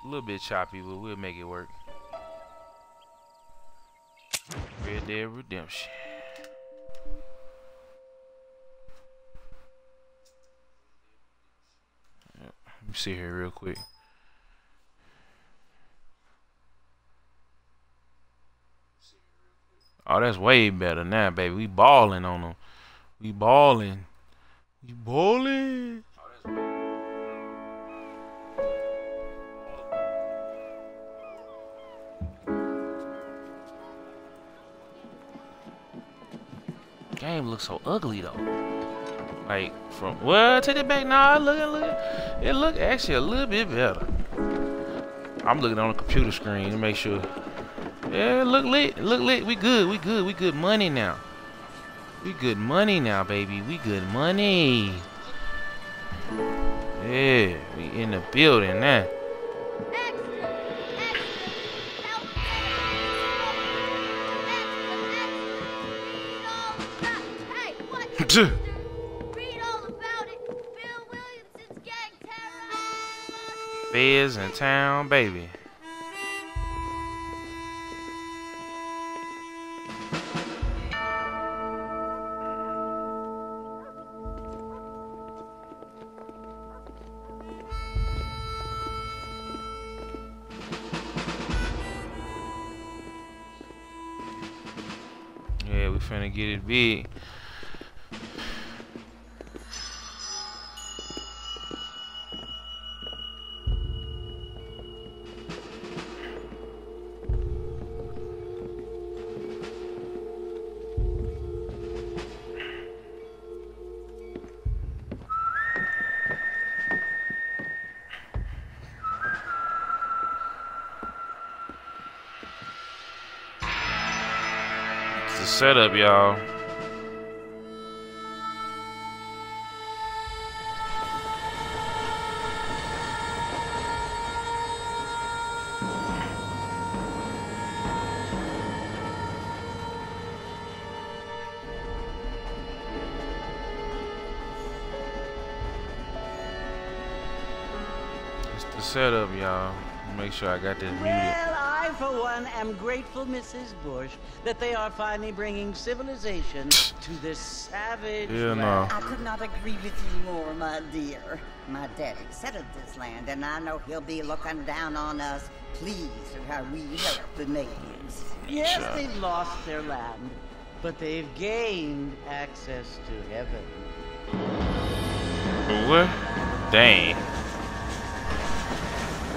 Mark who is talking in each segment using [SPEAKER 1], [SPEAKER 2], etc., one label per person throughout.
[SPEAKER 1] A little bit choppy, but we'll make it work. Red Dead Redemption. Yep. Let me see here real quick. Oh, that's way better now, baby. We balling on them. We balling. We balling. Game looks so ugly though. Like from take it back. Nah, look. It look actually a little bit better. I'm looking on the computer screen to make sure. Yeah, look lit. Look lit. We good. We good. We good money now. We good money now, baby. We good money. Yeah, we in the building now.
[SPEAKER 2] Read all about it. Bill Williamson's gang terrorized.
[SPEAKER 1] Feds in town, baby. Yeah, we finna get it big. The setup, y'all. It's the setup, y'all. Make sure I got this muted.
[SPEAKER 3] Well, I, for one, am grateful, Mrs. Bush, that they are finally bringing civilization to this savage
[SPEAKER 1] Yeah,
[SPEAKER 3] land.
[SPEAKER 1] no.
[SPEAKER 4] I could not agree with you more, my dear. My daddy settled this land, and I know he'll be looking down on us, pleased at how we help the natives.
[SPEAKER 3] Yes,
[SPEAKER 1] Sure.
[SPEAKER 3] they've lost their land, but they've gained access to heaven.
[SPEAKER 1] What? Dang.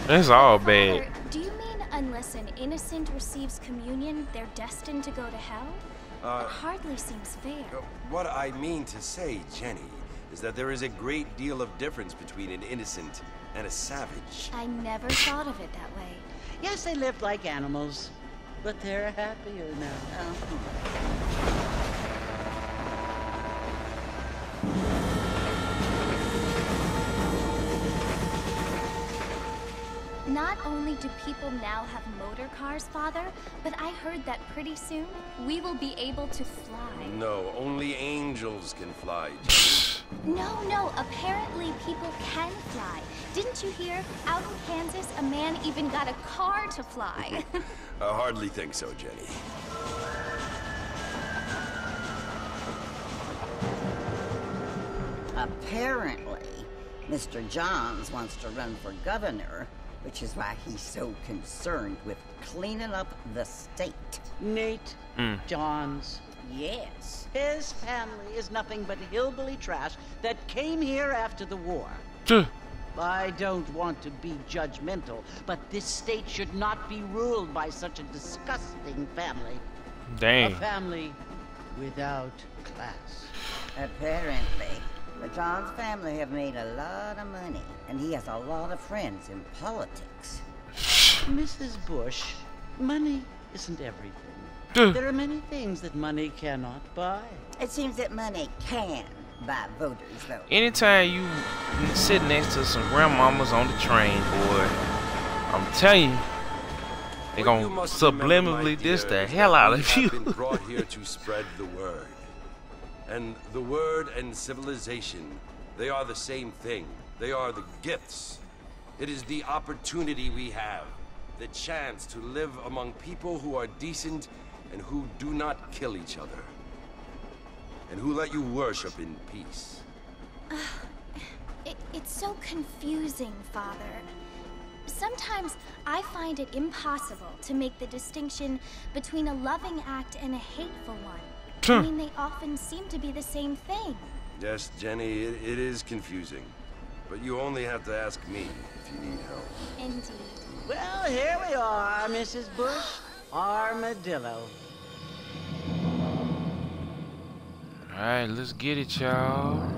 [SPEAKER 1] That's all bad.
[SPEAKER 2] Father, do you mean unless an innocent receives communion, they're destined to go to hell? That hardly seems fair.
[SPEAKER 5] What I mean to say, Jenny, is that there is a great deal of difference between an innocent and a savage.
[SPEAKER 2] I never thought of it that way.
[SPEAKER 3] Yes, they lived like animals, but they're happier now.
[SPEAKER 2] Not only do people now have motor cars, Father, but I heard that pretty soon we will be able to fly.
[SPEAKER 5] No, only angels can fly,
[SPEAKER 2] No, apparently people can fly. Didn't you hear? Out in Kansas, a man even got a car to fly.
[SPEAKER 5] I hardly think so, Jenny.
[SPEAKER 4] Apparently, Mr. Johns wants to run for governor, which is why he's so concerned with cleaning up the state.
[SPEAKER 3] Nate Johns.
[SPEAKER 4] Yes.
[SPEAKER 3] His family is nothing but hillbilly trash that came here after the war. I don't want to be judgmental, but this state should not be ruled by such a disgusting family.
[SPEAKER 1] Dang.
[SPEAKER 3] A family without class.
[SPEAKER 4] Apparently, the Johns family have made a lot of money, and he has a lot of friends in politics.
[SPEAKER 3] Mrs. Bush, money isn't everything. There are many things that money cannot buy.
[SPEAKER 4] It seems that money can buy voters, though.
[SPEAKER 1] Anytime you sit next to some grandmamas on the train, boy, I'm telling you, they gonna subliminally diss the hell out of you.
[SPEAKER 5] I've been brought here to spread the word. And the word and civilization, they are the same thing. They are the gifts It is the opportunity we have, the chance to live among people who are decent and who do not kill each other, and who let you worship in peace.
[SPEAKER 2] It's so confusing, Father. Sometimes I find it impossible to make the distinction between a loving act and a hateful one. I mean, they often seem to be the same thing.
[SPEAKER 5] Yes, Jenny, it is confusing. But you only have to ask me if you need help.
[SPEAKER 2] Indeed.
[SPEAKER 3] Well, here we are, Mrs. Bush. Armadillo.
[SPEAKER 1] Alright, let's get it, y'all.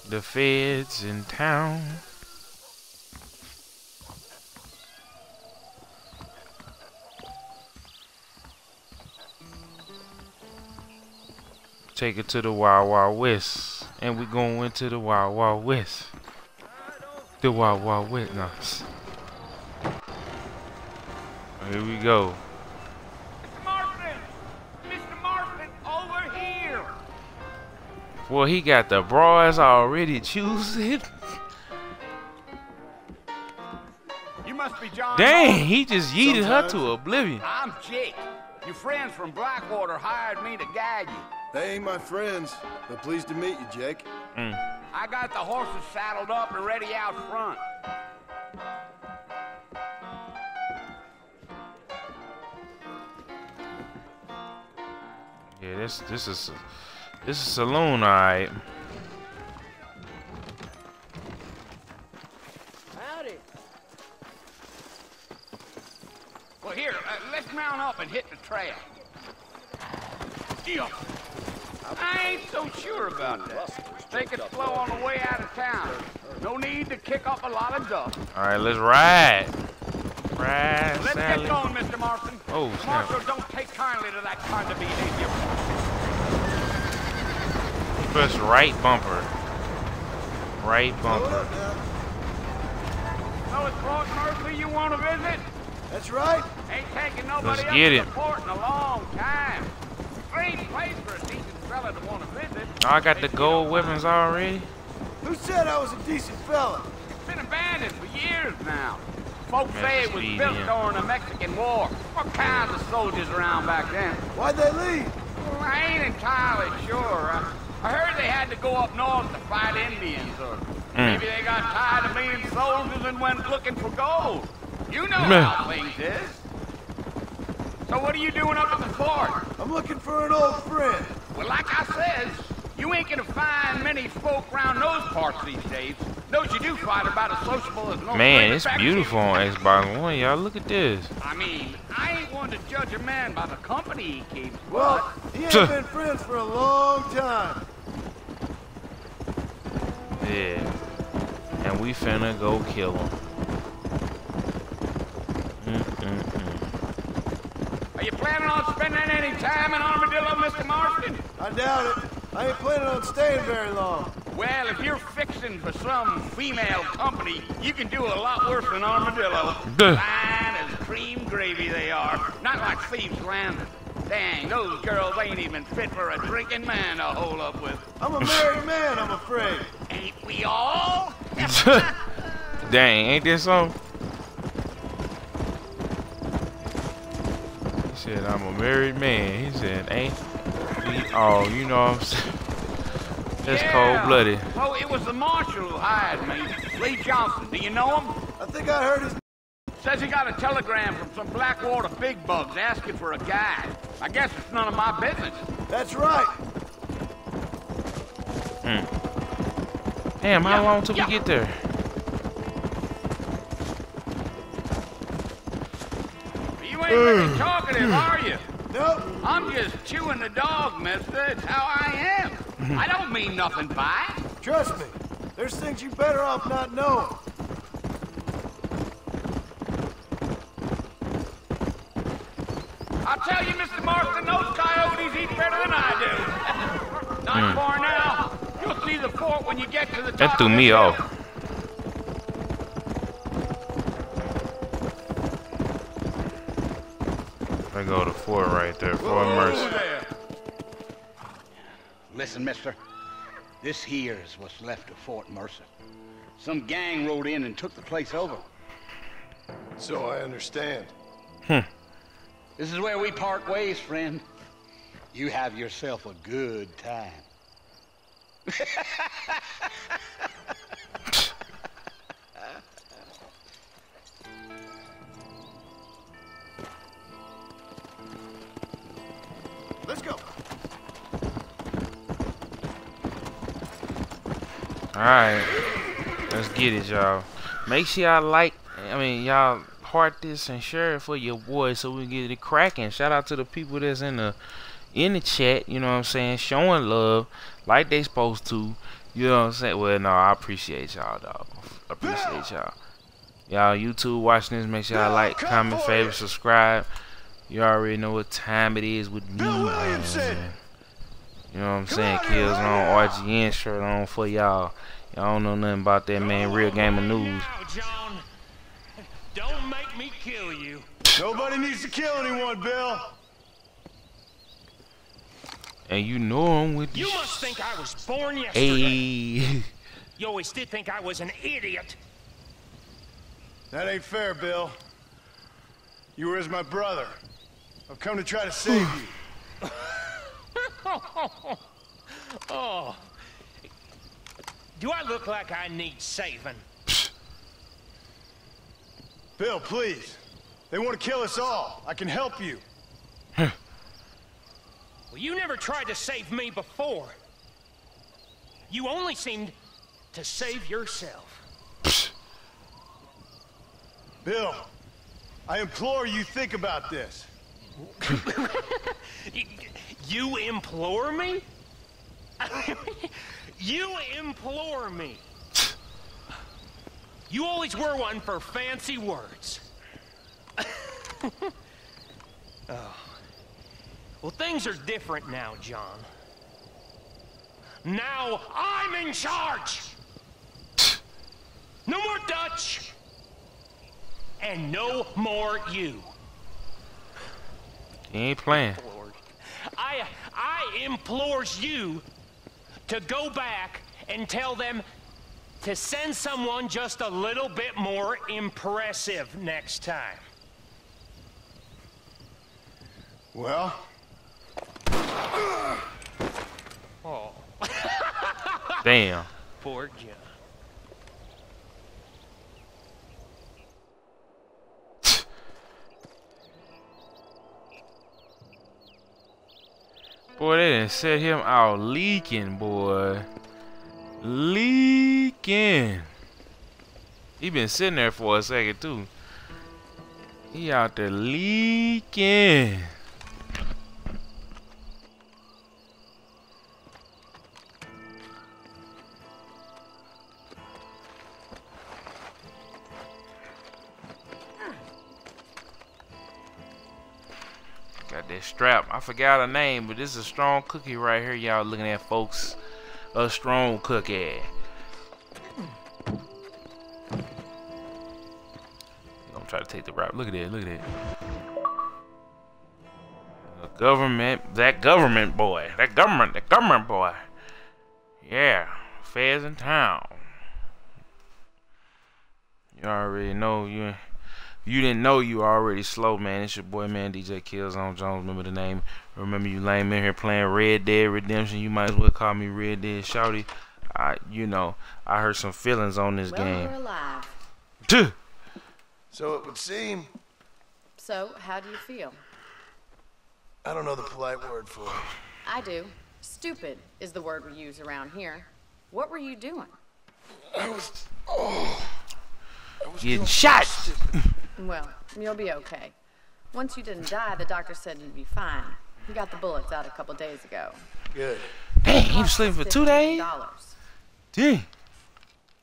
[SPEAKER 1] The feds in town. Take it to the Wild Wild West. And we going into the Wild Wild West. The Wild Wild West. No. Here we go.
[SPEAKER 6] Mr. Marston, over here!
[SPEAKER 1] Well, he got the bras already choosing.
[SPEAKER 6] You must be John.
[SPEAKER 1] Dang, he just yeeted her to oblivion.
[SPEAKER 6] I'm Jake. Your friends from Blackwater hired me to guide you.
[SPEAKER 7] They ain't my friends, but pleased to meet you, Jake.
[SPEAKER 6] I got the horses saddled up and ready out front.
[SPEAKER 1] Yeah, this is a saloon, alright.
[SPEAKER 3] Howdy.
[SPEAKER 6] Well, here, let's mount up and hit the trail. Yeah. I ain't so sure about that. Take it slow on the way out of town. No need to kick up a lot of dust.
[SPEAKER 1] Alright, let's ride. Ride,
[SPEAKER 6] Let's
[SPEAKER 1] Sally.
[SPEAKER 6] get going, Mr. Marston.
[SPEAKER 1] Oh, snap.
[SPEAKER 6] Marshal, don't take kindly to that kind of behavior.
[SPEAKER 1] Press right bumper. Right bumper.
[SPEAKER 6] So it's Fort Mercy you want to visit?
[SPEAKER 7] That's right.
[SPEAKER 6] Ain't taking nobody
[SPEAKER 1] Let's
[SPEAKER 6] up
[SPEAKER 1] get
[SPEAKER 6] to
[SPEAKER 1] it.
[SPEAKER 6] the port in a long time. Great place for a decent fella to want to visit.
[SPEAKER 1] Oh, I got the gold weapons already.
[SPEAKER 7] Who said I was a decent fella?
[SPEAKER 6] It's been abandoned for years now. Folks
[SPEAKER 1] Man,
[SPEAKER 6] say it was
[SPEAKER 1] speed,
[SPEAKER 6] built
[SPEAKER 1] yeah.
[SPEAKER 6] during the Mexican War. What kinds of soldiers around back then?
[SPEAKER 7] Why'd they leave?
[SPEAKER 6] Well, I ain't entirely sure. I heard they had to go up north to fight Indians, or maybe they got tired of being soldiers and went looking for gold. You know how things is. So what are you doing up at the fort?
[SPEAKER 7] I'm looking for an old friend.
[SPEAKER 6] Well, like I says, you ain't gonna find many folk around those parts these days. Those you do find about as sociable as no
[SPEAKER 1] Man,
[SPEAKER 6] place
[SPEAKER 1] it's
[SPEAKER 6] back
[SPEAKER 1] beautiful on Xbox One, y'all. Look at this.
[SPEAKER 6] I mean, I ain't one to judge a man by the company he keeps,
[SPEAKER 7] Well,
[SPEAKER 6] but
[SPEAKER 7] he ain't been friends for a long time.
[SPEAKER 1] Yeah. And we finna go kill him.
[SPEAKER 6] are you planning on spending any time in Armadillo, Mr. Marston?
[SPEAKER 7] I doubt it. I ain't planning on staying very long.
[SPEAKER 6] Well, if you're fixing for some female company, you can do a lot worse than Armadillo.
[SPEAKER 1] Duh.
[SPEAKER 6] Fine as cream gravy they are. Not like Thieves Landing. Dang, those girls ain't even fit for a drinking man to hole up with.
[SPEAKER 7] I'm a married man, I'm afraid.
[SPEAKER 6] Ain't we all?
[SPEAKER 1] Dang, ain't this something? He said, I'm a married man. He said, ain't we all, you know what I'm saying? That's cold-blooded.
[SPEAKER 6] Oh, it was the marshal who hired me. Lee Johnson. Do you know him?
[SPEAKER 7] I think I heard his...
[SPEAKER 6] Says he got a telegram from some Blackwater big bugs asking for a guide. I guess it's none of my business.
[SPEAKER 7] That's right.
[SPEAKER 1] Damn, how long till we get there?
[SPEAKER 6] You ain't very talkative, are you?
[SPEAKER 7] Nope.
[SPEAKER 6] I'm just chewing the dog, mister. It's how I am. I don't mean nothing by it.
[SPEAKER 7] Trust me. There's things you better off not knowing.
[SPEAKER 6] I'll tell you, Mr. Marston, those coyotes eat better than I do. Not far now. You'll see the fort when you get to the top.
[SPEAKER 1] That threw
[SPEAKER 6] of the
[SPEAKER 1] me
[SPEAKER 6] hill.
[SPEAKER 1] off. There go the fort right there, Fort Mercy.
[SPEAKER 6] There. Listen, mister. This here is what's left of Fort Mercer. Some gang rode in and took the place over.
[SPEAKER 7] So I understand.
[SPEAKER 6] This is where we part ways, friend. You have yourself a good time.
[SPEAKER 7] Let's go.
[SPEAKER 1] Alright. Let's get it, y'all. Make sure y'all y'all heart this and share it for your boys so we can get it cracking. Shout out to the people that's in the chat, you know what I'm saying, showing love like they supposed to. You know what I'm saying? Well, no, I appreciate y'all, dog. Appreciate y'all. Y'all YouTube watching this, make sure y'all like, comment, favorite, subscribe. You already know what time it is with me, man. You know what I'm saying? Killzown RGN shirt on for y'all. Y'all don't know nothing about that, man. Real gamer news.
[SPEAKER 8] John, don't make me kill you.
[SPEAKER 7] Nobody needs to kill anyone, Bill.
[SPEAKER 1] And you know I'm with
[SPEAKER 8] you. You must think I was born yesterday.
[SPEAKER 1] Hey.
[SPEAKER 8] You always did think I was an idiot.
[SPEAKER 7] That ain't fair, Bill. You were as my brother. I've come to try to save you.
[SPEAKER 8] Oh. Do I look like I need saving?
[SPEAKER 7] Bill, please. They want to kill us all. I can help you.
[SPEAKER 8] Well, you never tried to save me before. You only seemed to save yourself.
[SPEAKER 7] Bill, I implore you think about this.
[SPEAKER 8] You implore me? You implore me. You always were one for fancy words. Oh. Well, things are different now, John. Now I'm in charge. No more Dutch. And no more you.
[SPEAKER 1] He ain't playing.
[SPEAKER 8] Lord. I implores you to go back and tell them to send someone just a little bit more impressive next time.
[SPEAKER 7] Well?
[SPEAKER 8] Oh.
[SPEAKER 1] Damn.
[SPEAKER 8] Poor John.
[SPEAKER 1] Boy, they done set him out leaking, boy. Leaking. He been sitting there for a second, too. He out there leaking. Got that strap. I forgot her name, but this is a strong cookie right here. Y'all looking at, folks. A strong cookie. I'm trying to take the route. Look at that. Look at that. The government. That government boy. That government boy. Yeah. Fairs in town. You already know you. You didn't know you already slow, man. It's your boy, man, DJKillzownJones. Remember the name. Remember you lame in here playing Red Dead Redemption. You might as well call me Red Dead Shouty. You know, I heard some feelings on this game.
[SPEAKER 9] Well, we're alive.
[SPEAKER 7] So it would seem.
[SPEAKER 9] So, how do you feel?
[SPEAKER 7] I don't know the polite word for it.
[SPEAKER 9] I do. Stupid is the word we use around here. What were you doing?
[SPEAKER 7] I was
[SPEAKER 1] Getting shot.
[SPEAKER 9] Well, you'll be okay. Once you didn't die, the doctor said you'd be fine. He got the bullets out a couple days ago.
[SPEAKER 7] Good.
[SPEAKER 1] Dang, he was sleeping for 2 days? Dang.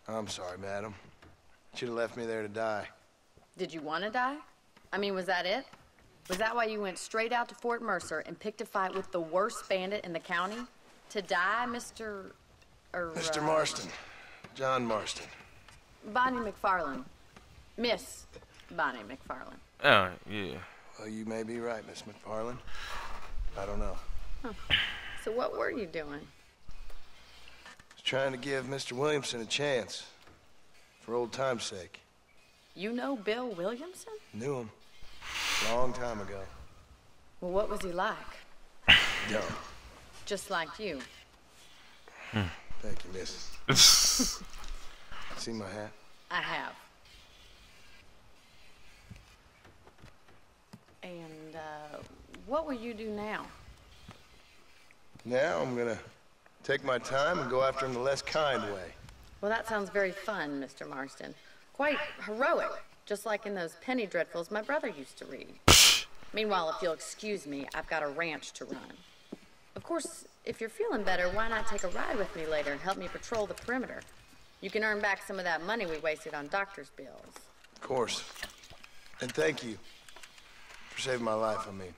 [SPEAKER 7] I'm sorry, madam. Should have left me there to die.
[SPEAKER 9] Did you want to die? I mean, was that it? Was that why you went straight out to Fort Mercer and picked a fight with the worst bandit in the county? To die, Mr.
[SPEAKER 7] Mr. Marston. John Marston.
[SPEAKER 9] Bonnie McFarlane. Miss Bonnie McFarlane.
[SPEAKER 1] Oh, yeah.
[SPEAKER 7] Well, you may be right, Miss McFarlane. I don't know.
[SPEAKER 9] Huh. So what were you doing?
[SPEAKER 7] trying to give Mr. Williamson a chance. For old time's sake.
[SPEAKER 9] You know Bill Williamson?
[SPEAKER 7] Knew him. Long time ago.
[SPEAKER 9] Well, what was he like?
[SPEAKER 7] Dumb.
[SPEAKER 9] Just like you.
[SPEAKER 7] Thank you, miss. See my hat?
[SPEAKER 9] I have. And, what will you do now?
[SPEAKER 7] Now I'm gonna take my time and go after him the less kind way.
[SPEAKER 9] Well, that sounds very fun, Mr. Marston. Quite heroic, just like in those penny dreadfuls my brother used to read. Meanwhile, if you'll excuse me, I've got a ranch to run. Of course, if you're feeling better, why not take a ride with me later and help me patrol the perimeter? You can earn back some of that money we wasted on doctor's bills.
[SPEAKER 7] Of course. And thank you for saving my life, I mean.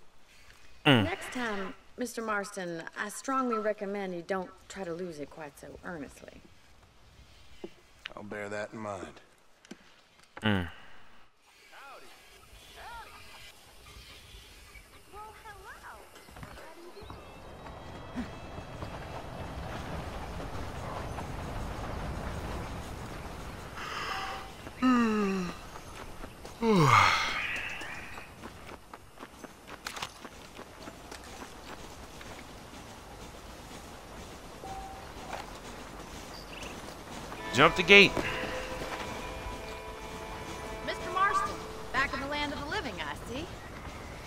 [SPEAKER 9] Next time, Mr. Marston, I strongly recommend you don't try to lose it quite so earnestly.
[SPEAKER 7] I'll bear that in mind.
[SPEAKER 1] Jump the gate.
[SPEAKER 9] Mr. Marston, back in the land of the living, I see.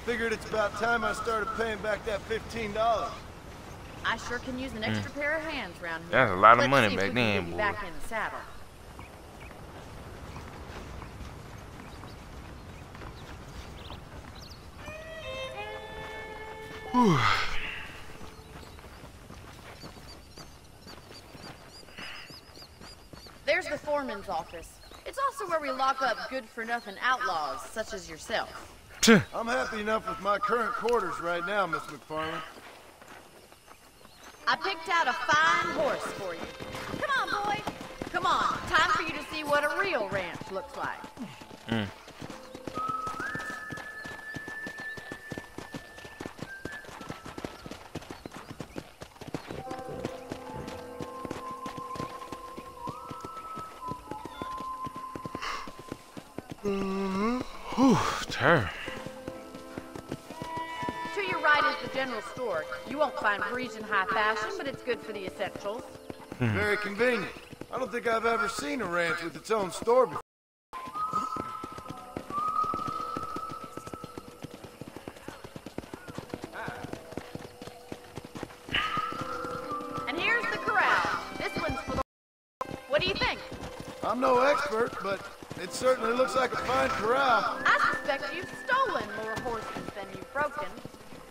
[SPEAKER 7] Figured it's about time I started paying back that $15.
[SPEAKER 9] I sure can use an extra pair of hands around here.
[SPEAKER 1] That's a lot of
[SPEAKER 9] Let's
[SPEAKER 1] money
[SPEAKER 9] see if
[SPEAKER 1] back
[SPEAKER 9] we can
[SPEAKER 1] then,
[SPEAKER 9] get you
[SPEAKER 1] boy.
[SPEAKER 9] back in the saddle. There's the foreman's office. It's also where we lock up good-for-nothing outlaws, such as yourself.
[SPEAKER 7] I'm happy enough with my current quarters right now, Miss McFarland.
[SPEAKER 9] I picked out a fine horse for you. Come on, boy. Come on. Time for you to see what a real ranch looks like.
[SPEAKER 1] Whew, terrible.
[SPEAKER 9] To your right is the general store. You won't find Parisian high fashion, but it's good for the essentials.
[SPEAKER 7] Very convenient. I don't think I've ever seen a ranch with its own store before.
[SPEAKER 9] And here's the corral. This one's for the... What do you think?
[SPEAKER 7] I'm no expert, but it certainly looks like a fine corral.
[SPEAKER 9] I suspect you've stolen more horses than you've broken.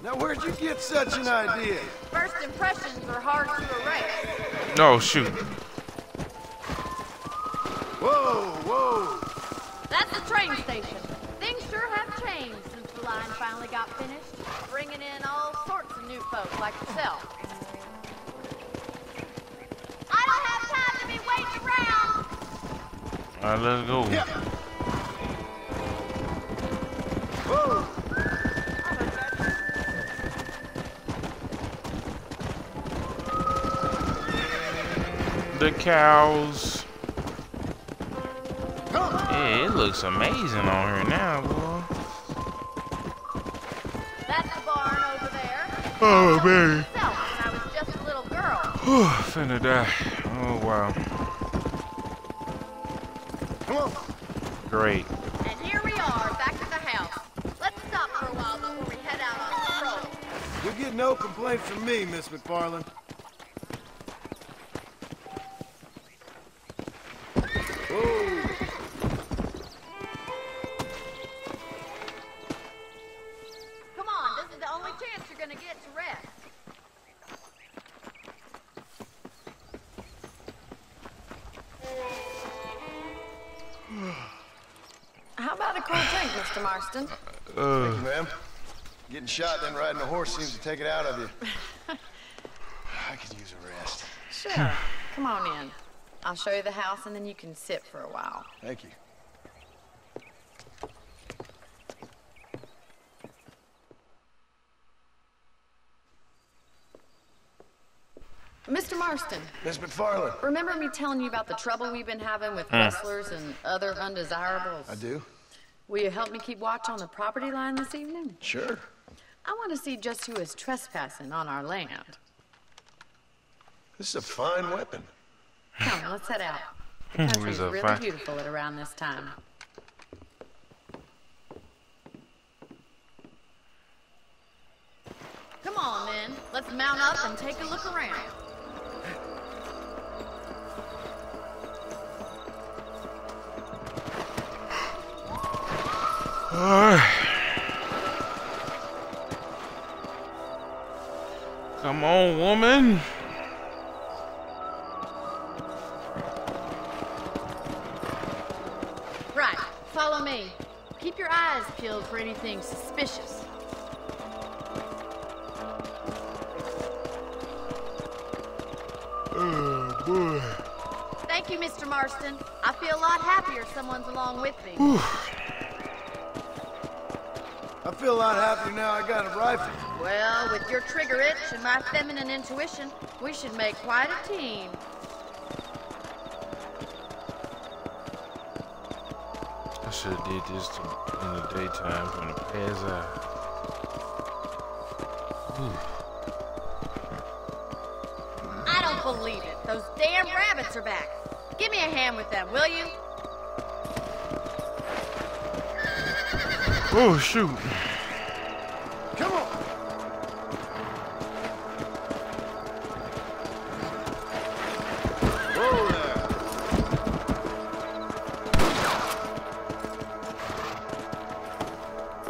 [SPEAKER 7] Now, where'd you get such an idea?
[SPEAKER 9] First impressions are hard to erase.
[SPEAKER 1] No, shoot.
[SPEAKER 7] Whoa, whoa.
[SPEAKER 9] That's the train station. Things sure have changed since the line finally got finished, bringing in all sorts of new folks like yourself. I don't have time to be waiting around.
[SPEAKER 1] All right, let's go.
[SPEAKER 7] Yeah. Whoa.
[SPEAKER 1] The cows. Yeah, it looks amazing on here now, boy.
[SPEAKER 9] That's the barn over there.
[SPEAKER 1] Oh, man.
[SPEAKER 9] Myself when I was just a little girl.
[SPEAKER 1] Whew, finna die. Oh, wow.
[SPEAKER 7] Come on.
[SPEAKER 1] Great.
[SPEAKER 9] And here we are, back at the house. Let's stop for a while before we head out on patrol.
[SPEAKER 7] You'll get no complaints from me, Miss McFarland. Whoa.
[SPEAKER 9] Come on, this is the only chance you're gonna get to rest. How about a cold drink, Mr. Marston?
[SPEAKER 7] Thank you, ma'am. Getting shot then riding a horse seems to take it out of you. I could use a rest.
[SPEAKER 9] Sure. Come on in. I'll show you the house and then you can sit for a while.
[SPEAKER 7] Thank you.
[SPEAKER 9] Mr. Marston.
[SPEAKER 7] Miss McFarland.
[SPEAKER 9] Remember me telling you about the trouble we've been having with rustlers and other undesirables?
[SPEAKER 7] I do.
[SPEAKER 9] Will you help me keep watch on the property line this evening?
[SPEAKER 7] Sure.
[SPEAKER 9] I want to see just who is trespassing on our land.
[SPEAKER 7] This is a fine weapon.
[SPEAKER 9] Come, let's head out. The country's really beautiful at around this time. Come on, then. Let's mount up and take a look around.
[SPEAKER 1] Come on, woman.
[SPEAKER 9] Right, follow me. Keep your eyes peeled for anything suspicious.
[SPEAKER 1] Oh, boy.
[SPEAKER 9] Thank you, Mr. Marston. I feel a lot happier someone's along with me.
[SPEAKER 7] I feel a lot happier now I got a rifle.
[SPEAKER 9] Well, with your trigger itch and my feminine intuition, we should make quite a team.
[SPEAKER 1] I should have did this in the daytime when it pass out.
[SPEAKER 9] I don't believe it. Those damn rabbits are back. Give me a hand with them, will you?
[SPEAKER 1] Oh, shoot.
[SPEAKER 7] Come on. Whoa there.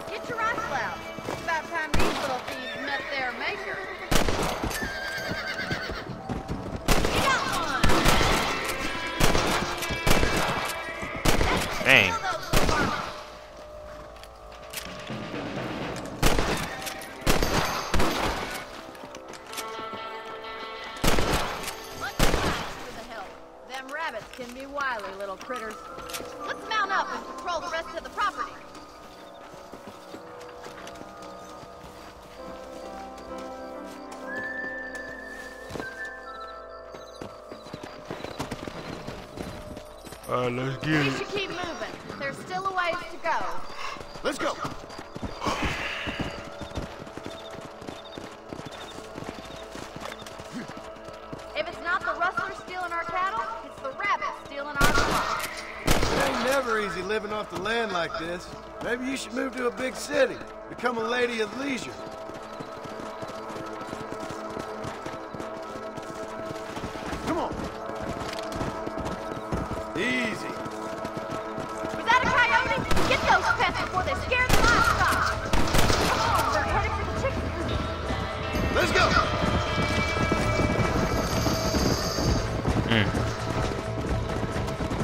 [SPEAKER 9] Get your rifle out. It's about time these little thieves met their maker. Get one.
[SPEAKER 1] Dang.
[SPEAKER 9] Can be wily little critters. Let's mount up and patrol the rest of the property.
[SPEAKER 1] Alright, let's get
[SPEAKER 9] We
[SPEAKER 1] it.
[SPEAKER 9] should keep moving. There's still a ways to go.
[SPEAKER 7] Let's go.
[SPEAKER 9] If it's not the rustlers stealing our cattle, it's the rabbits stealing our blood.
[SPEAKER 7] It ain't never easy living off the land like this. Maybe you should move to a big city. Become a lady of leisure. Come on. Easy.
[SPEAKER 9] Was that a coyote? Get those pets before they scare the livestock. Come on, we're headed for the chicken coop.
[SPEAKER 7] Let's go.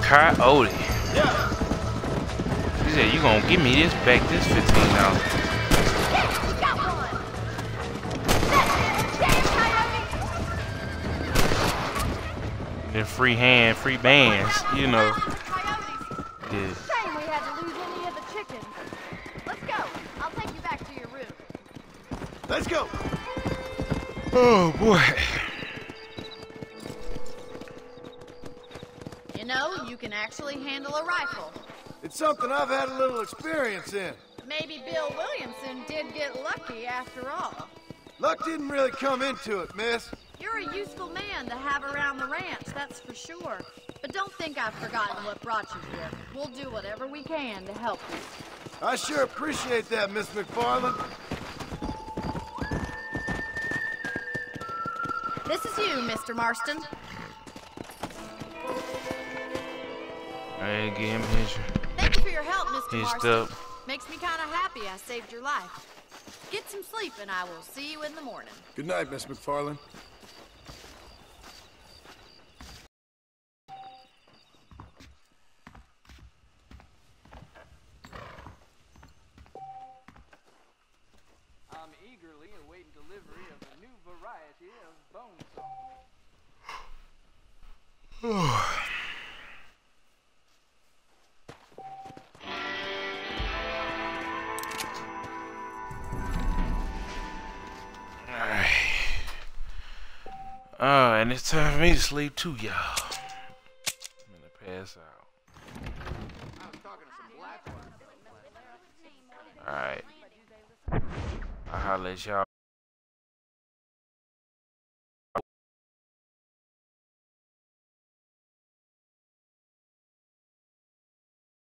[SPEAKER 1] Coyote.
[SPEAKER 7] Yeah.
[SPEAKER 1] He said, you gonna give me this back, this $15.
[SPEAKER 9] Yeah, we got one. That's it, damn coyote.
[SPEAKER 1] Then free hand, free bands, you know.
[SPEAKER 9] Coyotes.
[SPEAKER 1] Yeah.
[SPEAKER 9] Shame we had to lose any of the chickens. Let's go. I'll take you back to your room.
[SPEAKER 7] Let's go.
[SPEAKER 1] Oh boy.
[SPEAKER 9] You know, you can actually handle a rifle.
[SPEAKER 7] It's something I've had a little experience in.
[SPEAKER 9] Maybe Bill Williamson did get lucky after all.
[SPEAKER 7] Luck didn't really come into it, miss.
[SPEAKER 9] You're a useful man to have around the ranch, that's for sure. But don't think I've forgotten what brought you here. We'll do whatever we can to help you.
[SPEAKER 7] I sure appreciate that, Miss McFarland.
[SPEAKER 9] This is you, Mr. Marston.
[SPEAKER 1] I ain't get him his.
[SPEAKER 9] Thank you for your help, Mr.
[SPEAKER 1] He's
[SPEAKER 9] Marston.
[SPEAKER 1] up.
[SPEAKER 9] Makes me kind of happy I saved your life. Get some sleep and I will see you in the morning.
[SPEAKER 7] Good night, Miss McFarland.
[SPEAKER 10] I'm eagerly awaiting delivery of a new variety of bone saw.
[SPEAKER 1] And it's time for me to sleep too, y'all. I'm gonna pass out. Alright. I'll holler at y'all.